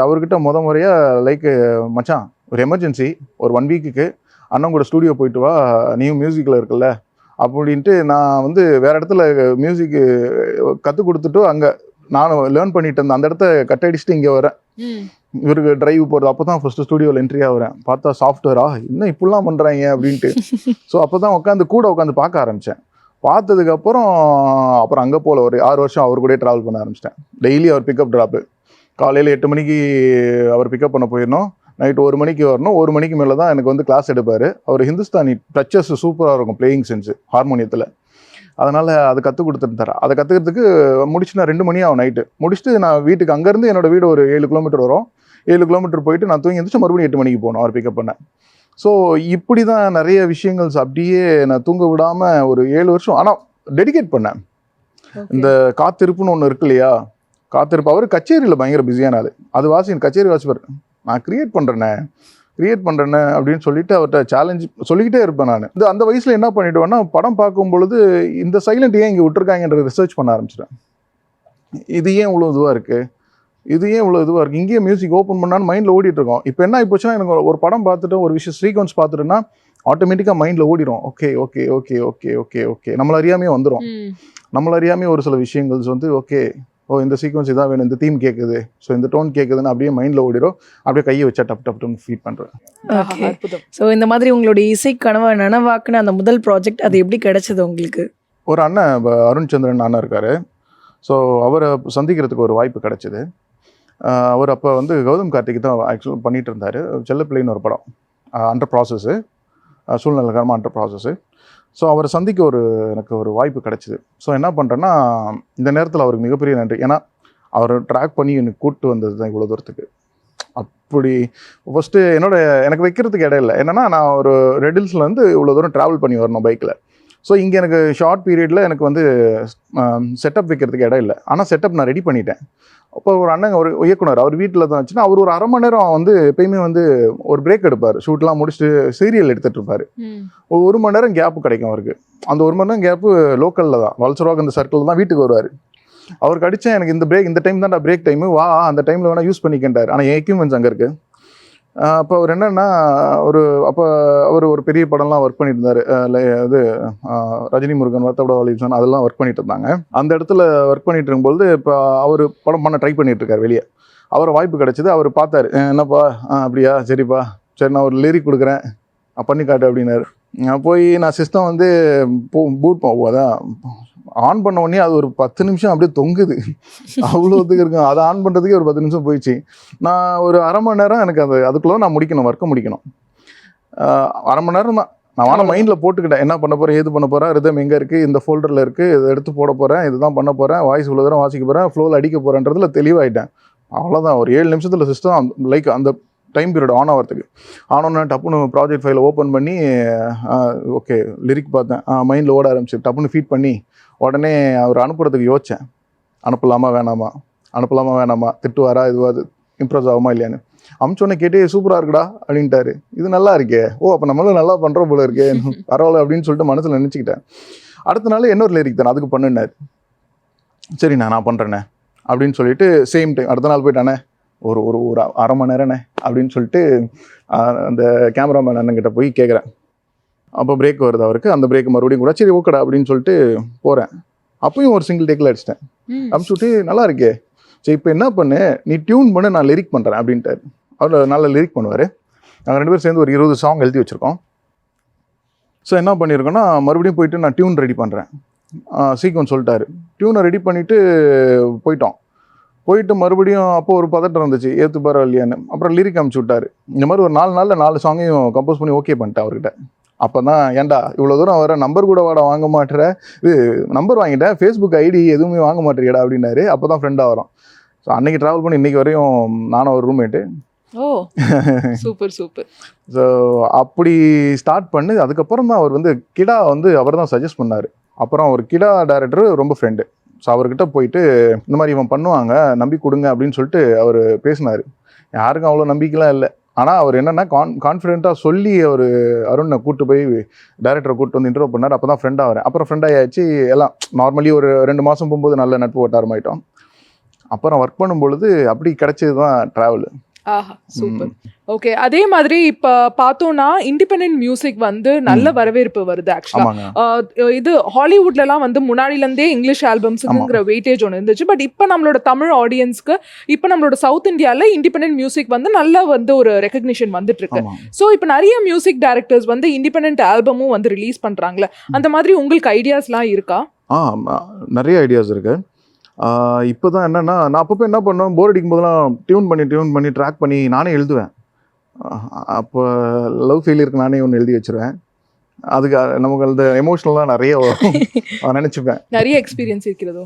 அவர்கிட்ட முறையாக லைக் மச்சான் ஒரு எமர்ஜென்சி, ஒரு 1 வீக்குக்கு அண்ணன் கூட ஸ்டூடியோ போயிட்டு வா, நீயும் மியூசிக்கில் இருக்குல்ல அப்படின்ட்டு. நான் வந்து வேறு இடத்துல மியூசிக்கு கற்றுக் கொடுத்துட்டு அங்கே நானும் லேர்ன் பண்ணிட்டு இருந்தேன். அந்த இடத்த கட் அடிச்சுட்டு இங்கே வரேன், இவருக்கு டிரைவ் போகிறது. அப்போ தான் ஃபஸ்ட்டு ஸ்டூடியோவில் என்ட்ரியாக வரேன். பார்த்தா சாஃப்ட்வேரா இன்னும் இப்படிலாம் பண்ணுறாங்க அப்படின்ட்டு. ஸோ அப்போ தான் உட்காந்து பார்க்க ஆரம்பித்தேன். பார்த்ததுக்கப்புறம் அப்புறம் அங்கே போல் ஒரு 6 வருஷம் அவர் கூட ட்ராவல் பண்ண ஆரம்பிச்சிட்டேன். டெய்லி அவர் பிக்கப் ட்ராப்பு. காலையில் 8 மணிக்கு அவர் பிக்கப் பண்ண போயிடணும், நைட்டு 1 மணிக்கு வரணும். 1 மணிக்கு மேலே தான் எனக்கு வந்து கிளாஸ் எடுப்பார். அவர் ஹிந்துஸ்தானி டச்சஸ் சூப்பராக இருக்கும், பிளேயிங் சென்ஸு ஹார்மோனியத்தில். அதனால் அது கற்றுக் கொடுத்துருந்தார். அதை கற்றுக்கிறதுக்கு முடிச்சு நான் 2 மணி ஆகும் நைட்டு. முடிச்சுட்டு நான் வீட்டுக்கு அங்கேருந்து என்னோடய வீடு ஒரு 7 கிலோமீட்டர் வரும். 7 கிலோமீட்டர் போயிட்டு நான் தூங்கி எழுந்திரிச்சு மறுபடியும் 8 மணிக்கு போகணும் அவர் பிக்கப் பண்ணேன். ஸோ இப்படி தான் நிறைய விஷயங்கள் அப்படியே நான் தூங்க விடாமல் ஒரு 7 வருஷம் ஆனால் டெடிகேட் பண்ணேன். இந்த காத்திருப்புன்னு ஒன்று இருக்கு இல்லையா, காத்திருப்பு. அவர் கச்சேரியில் பயங்கர பிஸியான ஆள். அது கச்சேரி வாசிப்பார். நான் கிரியேட் பண்ணுறேன்னு அப்படின்னு சொல்லிட்டு அவர்கிட்ட சேலஞ்சு சொல்லிக்கிட்டே இருப்பேன். நான் அந்த வயசில் என்ன பண்ணிவிடுவேன்னா, படம் பார்க்கும் பொழுது இந்த சைலண்ட் ஏன் இங்கே விட்டுருக்காங்கன்ற ரிசர்ச் பண்ண ஆரம்பிச்சிட்டேன். இது ஏன் இவ்வளோ இதுவாக இருக்குது, இங்கேயே மியூசிக் ஓப்பன் பண்ணான்னு மைண்டில் ஓடிட்டுருக்கோம். இப்போ என்ன ஆகிப்போச்சுன்னா, எனக்கு ஒரு படம் பார்த்துட்டு ஒரு விஷயம் சீக்வன்ஸ் பார்த்துட்டுன்னா ஆட்டோமேட்டிக்காக மைண்டில் ஓடிடும். ஓகே நம்மள அறியாமே வந்துடும். நம்மள அறியாமே ஒரு சில விஷயங்கள் வந்து இந்த சீக்வன்ஸ் இதான் வேணும், இந்த தீம் கேட்குது, ஸோ இந்த டோன் கேட்குதுன்னு அப்படியே மைண்டில் ஓடிடும். அப்படியே கையை வச்சா டப்னு ஃபீட் பண்ணுறேன். ஸோ இந்த மாதிரி உங்களுடைய இசை கனவை நனவாக்குன அந்த முதல் ப்ராஜெக்ட் அது எப்படி கிடைச்சது உங்களுக்கு? ஒரு அண்ணன் அருண் சந்திரன் அண்ணன் இருக்கார். ஸோ அவரை சந்திக்கிறதுக்கு ஒரு வாய்ப்பு கிடைச்சிது. அவர் அப்போ வந்து கௌதம் கார்த்திக் தான் ஆக்சுவலாக பண்ணிகிட்டு இருந்தார். செல்லப்பிள்ளைன்னு ஒரு படம் அண்டர் ப்ராசஸ்ஸு, சூழ்நிலைகரமாக அண்டர் ப்ராசஸ்ஸு. ஸோ அவரை சந்திக்க எனக்கு ஒரு வாய்ப்பு கிடச்சிது. ஸோ என்ன பண்ணுறேன்னா, இந்த நேரத்தில் அவருக்கு மிகப்பெரிய நன்றி. ஏன்னா அவர் ட்ராக் பண்ணி எனக்கு கூப்பிட்டு வந்தது தான் இவ்வளோ தூரத்துக்கு. அப்படி ஃபஸ்ட்டு எனக்கு வைக்கிறதுக்கு இடம் இல்லை. என்னென்னா, நான் ஒரு ரெடில்ஸ்லேருந்து இவ்வளோ தூரம் ட்ராவல் பண்ணி வரணும் பைக்கில். ஸோ இங்கே எனக்கு ஷார்ட் பீரியடில் எனக்கு வந்து செட்டப் வைக்கிறதுக்கு இடம் இல்லை. ஆனால் செட்டப் நான் ரெடி பண்ணிட்டேன். அப்போ ஒரு அண்ணன், ஒரு இயக்குனர், அவர் வீட்டில் தான் வச்சுன்னா, அவர் ஒரு 1/2 மணி நேரம் வந்து எப்பயுமே வந்து ஒரு பிரேக் எடுப்பார். ஷூட்லாம் முடிச்சுட்டு சீரியல் எடுத்துகிட்டு இருப்பார். 1 மணி நேரம் கேப்பு கிடைக்கும் அவருக்கு. அந்த 1 மணி நேரம் கேப்பு லோக்கலில் தான், வல்சரோக் அந்த சர்க்கிளில் தான் வீட்டுக்கு வருவார். அவருக்கு அடித்தேன், எனக்கு இந்த டைம் தான்டா பிரேக் டைமு, வா அந்த டைமில் வேணால் யூஸ் பண்ணிக்கிட்டார். ஆனால் என் எக்யூப்மெண்ட்ஸ் அங்கே இருக்குது. அப்போ அவர் என்னென்னா, அவர் ஒரு பெரிய படம்லாம் ஒர்க் பண்ணிட்டு இருந்தார். இது ரஜினி முருகன், வர்த்தபட வாலிபன், அதெல்லாம் ஒர்க் பண்ணிட்டு இருந்தாங்க. அந்த இடத்துல ஒர்க் பண்ணிட்டு இருக்கும்போது இப்போ அவர் படம் பண்ண ட்ரை பண்ணிட்டு இருக்கார் வெளியே. அவரை வாய்ப்பு கிடச்சிது. அவர் பார்த்தாரு, என்னப்பா அப்படியா, சரிப்பா, சரி நான் ஒரு லிரிக் கொடுக்குறேன், பண்ணி காட்டு அப்படின்னாரு. நான் போய் நான் சிஸ்டம் வந்து பூட் அதான் ஆன் பண்ண உடனே அது ஒரு 10 நிமிஷம் அப்படியே தொங்குது, அவ்வளோத்துக்கு இருக்கும். அதை ஆன் பண்ணுறதுக்கே ஒரு 10 நிமிஷம் போயிடுச்சு. நான் ஒரு அரை மணி நேரம் எனக்கு அதுக்குள்ளே நான் முடிக்கணும், ஒர்க்கை முடிக்கணும். அரை மணி நேரம் தான் நான் வான மைண்டில் போட்டுக்கிட்டேன், என்ன பண்ண போகிறேன், ஏது பண்ண போகிறேன், ரிதம் எங்கே இருக்குது, இந்த ஃபோல்டரில் இருக்குது, இதை எடுத்து போட போகிறேன், இதுதான் பண்ண போகிறேன், வாய்ஸ் இவ்வளோ தூரம் வாசிக்க போகிறேன், ஃப்ளோவில் அடிக்க போகிறேன்றதுல தெளிவாயிட்டேன். அவ்வளோதான், ஒரு 7 நிமிஷத்தில் சிஸ்டம் லைக் அந்த டைம் பீரியட் ஆன் ஆகிறதுக்கு ஆனோன்னா டப்புன்னு ப்ராஜெக்ட் ஃபைலை ஓப்பன் பண்ணி ஓகே லிரிக் பார்த்தேன், மைண்டில் ஓட ஆரம்பிச்சு, டப்புன்னு ஃபீட் பண்ணி உடனே அவர் அனுப்புறதுக்கு யோசித்தேன், அனுப்பலாமா வேணாமா, திட்டுவாரா, இதுவாது இம்ப்ரெஸ் ஆகுமா இல்லையான்னு. அமிச்சோடனே கேட்டே சூப்பராக இருக்குடா அப்படின்ட்டாரு. இது நல்லா இருக்கே, அப்போ நம்மளும் நல்லா பண்ணுறோம் போல இருக்கே, பரவாயில்ல அப்படின்னு சொல்லிட்டு மனசில் நினச்சிக்கிட்டேன். அடுத்த நாள் இன்னொரு லிரிக் தானே அதுக்கு பண்ணுனார். சரிண்ணா நான் பண்ணுறேண்ணே அப்படின்னு சொல்லிட்டு சேம் டைம் அடுத்த நாள் போயிட்டானே ஒரு ஒரு ஒரு அரை மணி நேரண்ணே அப்படின்னு சொல்லிட்டு அந்த கேமராமேன் அண்ணன்கிட்ட போய் கேட்குறேன். அப்போ பிரேக் வருது அவருக்கு, அந்த பிரேக் மறுபடியும் கூட சரி ஓகேடா அப்படின்னு சொல்லிட்டு போகிறேன். அப்பயும் ஒரு சிங்கிள் டேக்கில் அடிச்சிட்டேன். அனுப்பிச்சுட்டு நல்லா இருக்கே, சரி இப்போ என்ன பண்ணு, நீ டியூன் பண்ணு, நான் லிரிக் பண்ணுறேன் அப்படின்ட்டார். அவர் நல்ல லிரிக் பண்ணுவார். நாங்கள் 2 பேரும் சேர்ந்து ஒரு 20 சாங் எழுதி வச்சுருக்கோம். ஸோ என்ன பண்ணியிருக்கோன்னா மறுபடியும் போயிட்டு நான் டியூன் ரெடி பண்ணுறேன், சீக்வன்ஸ் சொல்லிட்டாரு. டியூனை ரெடி பண்ணிவிட்டு போயிட்டு மறுபடியும் அப்போ ஒரு பதட்டம் இருந்துச்சு, ஏற்றுப்பாரா இல்லையான்னு. அப்புறம் லிரிக் அனுப்பிச்சு விட்டார். இந்த மாதிரி ஒரு 4 நாளில் 4 சாங்கையும் கம்போஸ் பண்ணி ஓகே பண்ணிட்டேன் அவர்கிட்ட. அப்போ தான் ஏன்டா இவ்வளோ தூரம் வர நம்பர் கூட வாங்க மாட்டேற, இது நம்பர் வாங்கிட்டேன், ஃபேஸ்புக் ஐடி எதுவுமே வாங்க மாட்டேறியடா அப்படின்னாரு. அப்போ தான் ஃப்ரெண்டாக வரும். ஸோ அன்றைக்கி ட்ராவல் பண்ணி இன்றைக்கி வரையும் நானும் ஒரு ரூம்மேட்டு. ஓ சூப்பர் சூப்பர். ஸோ அப்படி ஸ்டார்ட் பண்ணு. அதுக்கப்புறம் தான் அவர் வந்து கிடா வந்து அவர் தான் சஜஸ்ட் பண்ணார். அப்புறம் ஒரு கிடா டைரக்டர் ரொம்ப ஃப்ரெண்டு. ஸோ அவர்கிட்ட போயிட்டு இந்த மாதிரி இவன் பண்ணுவாங்க, நம்பி கொடுங்க அப்படின்னு சொல்லிட்டு அவர் பேசினார். யாருக்கும் அவ்வளோ நம்பிக்கைலாம் இல்லை. ஆனால் அவர் என்னென்னா கான்ஃபிடென்ட்டாக சொல்லி அவர் அருணை கூப்பிட்டு போய் டைரக்டரை கூப்பிட்டு வந்து இன்டர்வியூ பண்ணார். அப்போ தான் ஃப்ரெண்டாக வரேன். அப்புறம் ஃப்ரெண்டாக ஆயிடுச்சு. எல்லாம் நார்மலி ஒரு 2 மாதம் போகும்போது நல்ல நட்பு வட்டாரமாயிட்டோம். அப்புறம் ஒர்க் பண்ணும்பொழுது அப்படி கிடைச்சது தான் ட்ராவல். ஆஹா சூப்பர். ஓகே, அதே மாதிரி இப்ப பார்த்தோம்னா இண்டிபெண்டன்ட் மியூசிக் வந்து நல்ல வரவேற்பு வருது. ஆக்சுவலா இது ஹாலிவுட்ல எல்லாம் வந்து முன்னாடில இருந்தே இங்கிலீஷ் ஆல்பம்ஸ்க்குங்கிற வெயிட்டேஜ் ஒன்று இருந்துச்சு. பட் இப்போ நம்மளோட தமிழ் ஆடியன்ஸ்க்கு, இப்போ நம்மளோட சவுத் இந்தியால இண்டிபெண்டன்ட் மியூசிக் வந்து நல்லா வந்து ஒரு ரெகக்னிஷன் வந்துட்டு இருக்கு. ஸோ இப்போ நிறைய மியூசிக் டைரக்டர்ஸ் வந்து இண்டிபெண்டன்ட் ஆல்பமும் வந்து ரிலீஸ் பண்றாங்களே, அந்த மாதிரி உங்களுக்கு ஐடியாஸ்லாம் இருக்கா? நிறைய ஐடியாஸ் இருக்கு. இப்போ தான் என்னென்னா, நான் அப்பப்போ என்ன பண்ணுவேன், போர் அடிக்கும் போதெல்லாம் டியூன் பண்ணி ட்ராக் பண்ணி நானே எழுதுவேன். அப்போ லவ் ஃபெயிலியருக்கு நானே ஒன்று எழுதி வச்சுருவேன். அதுக்கு நமக்கு அந்த எமோஷ்னலாக நிறைய நினச்சிப்பேன். நிறைய எக்ஸ்பீரியன்ஸ் இருக்கிறதோ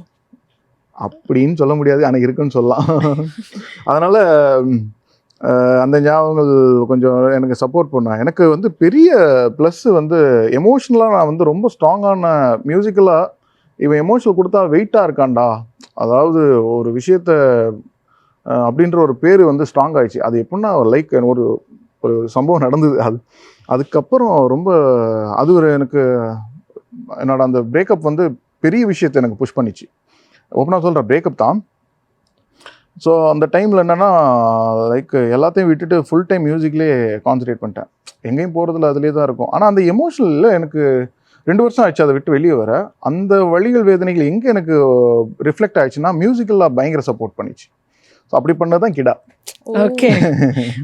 அப்படின்னு சொல்ல முடியாது, ஆனால் இருக்குன்னு சொல்லலாம். அதனால் அந்த ஞாபகங்கள் கொஞ்சம் எனக்கு சப்போர்ட் பண்ணேன். எனக்கு வந்து பெரிய ப்ளஸ் வந்து எமோஷ்னலாக நான் வந்து ரொம்ப ஸ்ட்ராங்கான மியூசிக்கலாக இவன் எமோஷனல் கொடுத்தா வெயிட்டாக இருக்கான்டா, அதாவது ஒரு விஷயத்த அப்படின்ற ஒரு பேர் வந்து ஸ்ட்ராங் ஆயிடுச்சு. அது எப்படின்னா லைக் ஒரு ஒரு சம்பவம் நடந்தது. அதுக்கப்புறம் ரொம்ப அது ஒரு எனக்கு என்னோட அந்த பிரேக்கப் வந்து பெரிய விஷயத்தை எனக்கு புஷ் பண்ணிச்சு. ஓப்பனாக சொல்கிற பிரேக்கப் தான். ஸோ அந்த டைமில் என்னென்னா லைக் எல்லாத்தையும் விட்டுட்டு ஃபுல் டைம் மியூசிக்லேயே கான்சன்ட்ரேட் பண்ணிட்டேன். எங்கேயும் போகிறதுல அதுலேயே தான் இருக்கும். ஆனால் அந்த எமோஷனலில் எனக்கு 2 வருஷம் ஆயிடுச்சு அதை விட்டு வெளியே வர. அந்த வழிகள் வேதனைகள் எங்கே எனக்கு ரிஃப்ளெக்ட் ஆயிடுச்சுன்னா மியூசிக்கலாக பயங்கர சப்போர்ட் பண்ணிச்சு. ஸோ அப்படி பண்ணதான் கிடா. ஓகே,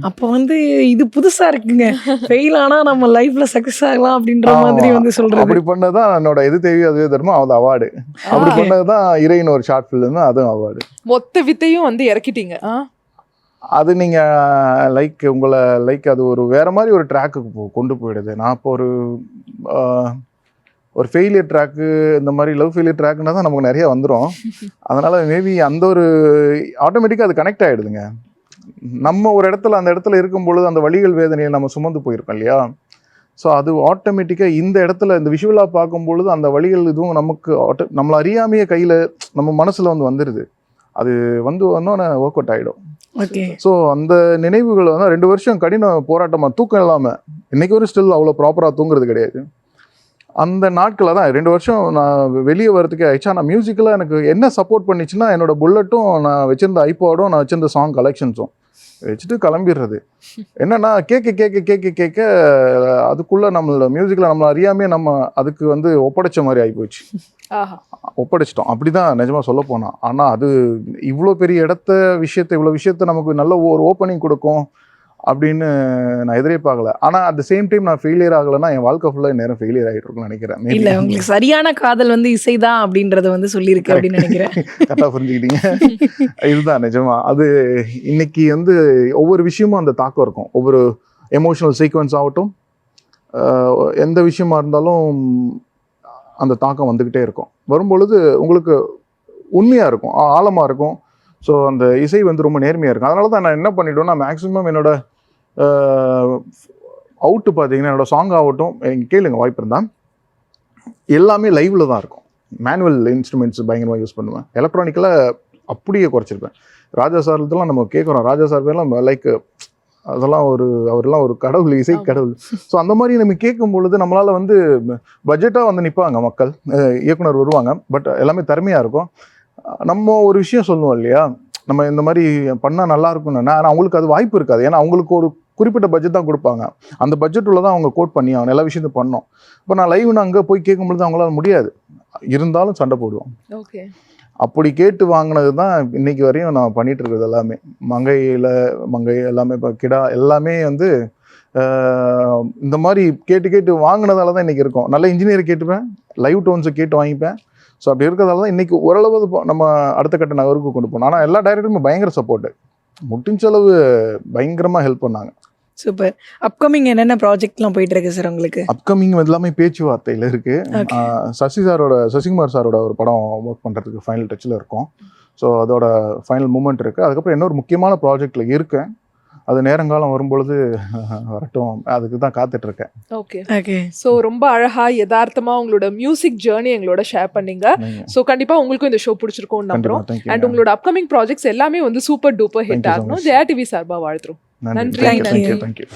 அப்போ வந்து இது புதுசா இருக்குங்க. ஃபெயில் ஆனா நம்ம லைஃப்ல சக்சஸ் ஆகலாம் அப்படின்ற மாதிரி வந்து சொல்றது. அப்படி பண்ணதான் என்னோட எது தேவையோ அதுவே தருமோ அது அவார்டு. அப்படி பண்ணதான் இறைன்னு ஒரு ஷார்ட் ஃபிலிம், அதுவும் அவார்டு. மொத்த வித்தையும் வந்து இறக்கிட்டீங்க. அது நீங்கள் லைக் உங்களை லைக் அது ஒரு வேற மாதிரி ஒரு ட்ராக்குக்கு கொண்டு போயிடுது. நான் இப்போ ஒரு ஃபெயிலியர் ட்ராக்கு, இந்த மாதிரி லவ் ஃபெயிலியர் ட்ராக்குன்னா தான் நமக்கு நிறைய வந்துடும். அதனால் மேபி அந்த ஒரு ஆட்டோமேட்டிக்காக அது கனெக்ட் ஆகிடுதுங்க. நம்ம ஒரு இடத்துல அந்த இடத்துல இருக்கும் பொழுது அந்த வலிகள் வேதனையை நம்ம சுமந்து போயிருக்கோம் இல்லையா. ஸோ அது ஆட்டோமேட்டிக்காக இந்த இடத்துல இந்த விஷுவலாக பார்க்கும் பொழுது அந்த வலிகள் இதுவும் நமக்கு நம்மளை அறியாமையே கையில் நம்ம மனசில் வந்துடுது. அது வந்தோன்னே ஒர்க் அவுட் ஆகிடும். ஸோ அந்த நினைவுகள் வந்து 2 வருஷம் கடின போராட்டமாக தூக்கம் இல்லாமல் இன்றைக்கி ஒரு ஸ்டில் அவ்வளோ ப்ராப்பராக தூங்குறது கிடையாது. அந்த நாட்களில் தான் 2 வருஷம் நான் வெளியே வரதுக்கே ஆயிடுச்சு. ஆனால் மியூசிக்கலாக எனக்கு என்ன சப்போர்ட் பண்ணிச்சுன்னா என்னோட புல்லட்டும், நான் வச்சுருந்த ஐபாடும், நான் வச்சுருந்த சாங் கலெக்ஷன்ஸும் வச்சுட்டு கிளம்பிடுறது. என்னென்னா கேட்க அதுக்குள்ளே நம்மளோட மியூசிக்கில் நம்மளை அறியாமே நம்ம அதுக்கு வந்து ஒப்படைச்ச மாதிரி ஆகிப்போச்சு. ஒப்படைச்சிட்டோம், அப்படி தான் நிஜமாக சொல்ல போனால். ஆனால் அது இவ்வளோ பெரிய இவ்வளோ விஷயத்த நமக்கு நல்ல ஒரு ஓப்பனிங் கொடுக்கும். அப்படின்னு நான் எதிர்பார்க்கல. ஆனால் அட் த சேம் டைம் நான் ஃபெயிலியர் ஆகலைன்னா என் வாழ்க்கை ஃபுல்லாக நேரம் ஃபெயிலியர் ஆகிட்டு இருக்கும்னு நினைக்கிறேன். இல்ல உங்களுக்கு சரியான காதல் வந்து இசைதான் அப்படின்றத வந்து சொல்லியிருக்கு அப்படின்னு நினைக்கிறேன். கரெக்டாக புரிஞ்சுக்கிட்டீங்க. இதுதான் நிஜமா. அது இன்னைக்கு வந்து ஒவ்வொரு விஷயமும் அந்த தாக்கம் இருக்கும். ஒவ்வொரு எமோஷனல் சீக்வன்ஸ் ஆகட்டும், எந்த விஷயமா இருந்தாலும் அந்த தாக்கம் வந்துக்கிட்டே இருக்கும். வரும்பொழுது உங்களுக்கு உண்மையாக இருக்கும், ஆழமாக இருக்கும். ஸோ அந்த இசை வந்து ரொம்ப நேர்மையாக இருக்கும். அதனால தான் நான் என்ன பண்ணிவிடுவேன்னா மேக்ஸிமம் என்னோட அவுட்டு பார்த்தீங்கன்னா என்னோட சாங் ஆகட்டும், நீங்கள் கேளுங்க வாய்ப்பு இருந்தால், எல்லாமே லைவில் தான் இருக்கும். மேனுவல் இன்ஸ்ட்ருமெண்ட்ஸ் பயங்கரமாக யூஸ் பண்ணுவேன். எலக்ட்ரானிக்கலாக அப்படியே குறைச்சிருப்பேன். ராஜா சார் இதெல்லாம் நம்ம கேட்குறோம். ராஜா சார் பேர்லாம் லைக் அதெல்லாம் அவரெல்லாம் ஒரு கடவுள், இசை கடவுள். ஸோ அந்த மாதிரி நம்ம கேட்கும் பொழுது நம்மளால் வந்து பட்ஜெட்டாக வந்து நிற்பாங்க மக்கள், இயக்குனர் வருவாங்க, பட் எல்லாமே திறமையாக இருக்கும். நம்ம ஒரு விஷயம் சொல்லுவோம் இல்லையா, நம்ம இந்த மாதிரி பண்ணால் நல்லா இருக்கும்னு. ஆனால் அவங்களுக்கு அது வாய்ப்பு இருக்காது. ஏன்னா அவங்களுக்கு ஒரு குறிப்பிட்ட பட்ஜெட் தான் கொடுப்பாங்க. அந்த பட்ஜெட்டுள்ள தான் அவங்க கோட் பண்ணி அவங்க எல்லா விஷயத்தையும் பண்ணோம். இப்போ நான் லைவ்னு அங்கே போய் கேட்கும்பொழுது அவங்களால முடியாது. இருந்தாலும் சண்டை போடுவோம். ஓகே, அப்படி கேட்டு வாங்கினது தான் இன்னைக்கு வரையும் நான் பண்ணிட்டு இருக்கிறது எல்லாமே. மங்கை எல்லாமே, இப்போ கிடா எல்லாமே வந்து இந்த மாதிரி கேட்டு வாங்கினதால தான் இன்னைக்கு இருக்கும். நல்ல இன்ஜினியரை கேட்டுப்பேன், லைவ் டோன்ஸை கேட்டு வாங்கிப்பேன். ஸோ அப்படி இருக்கிறதால தான் இன்றைக்கி ஓரளவு நம்ம அடுத்த கட்ட நகருக்கு கொண்டு போனோம். ஆனால் எல்லா டைரக்டருமே பயங்கர சப்போர்ட்டு, முட்டிஞ்சளவு பயங்கரமாக ஹெல்ப் பண்ணாங்க. சூப்பர். அப்கமிங் என்னென்ன ப்ராஜெக்ட்லாம் போயிட்டு இருக்கு சார் உங்களுக்கு? அப்கமிங் எல்லாமே பேச்சுவார்த்தையில் இருக்குது. சசிகுமார் சாரோட ஒரு படம் ஒர்க் பண்ணுறதுக்கு ஃபைனல் டச்சில் இருக்கும். ஸோ அதோட ஃபைனல் மூமெண்ட் இருக்குது. அதுக்கப்புறம் இன்னொரு முக்கியமான ப்ராஜெக்டில் இருக்கேன். அது நேரங்காலம் வரும்பொழுது வரட்டும், அதுக்கு தான் காத்துட்ருக்கேன். Okay okay. ஸோ ரொம்ப அழகாக யதார்த்தமாக உங்களோட மியூசிக் ஜேர்னி எங்களோட ஷேர் பண்ணீங்க. ஸோ கண்டிப்பாக உங்களுக்கும் இந்த ஷோ பிடிச்சிருக்கோம் நம்புறோம். அண்ட் உங்களோட அப்கமிங் ப்ராஜெக்ட்ஸ் எல்லாமே வந்து சூப்பர் டூப்பர் ஹிட் ஆகணும். ஜெயா டிவி சார்பாக வாழ்த்துறோம். நன்றி. தேங்க்யூ.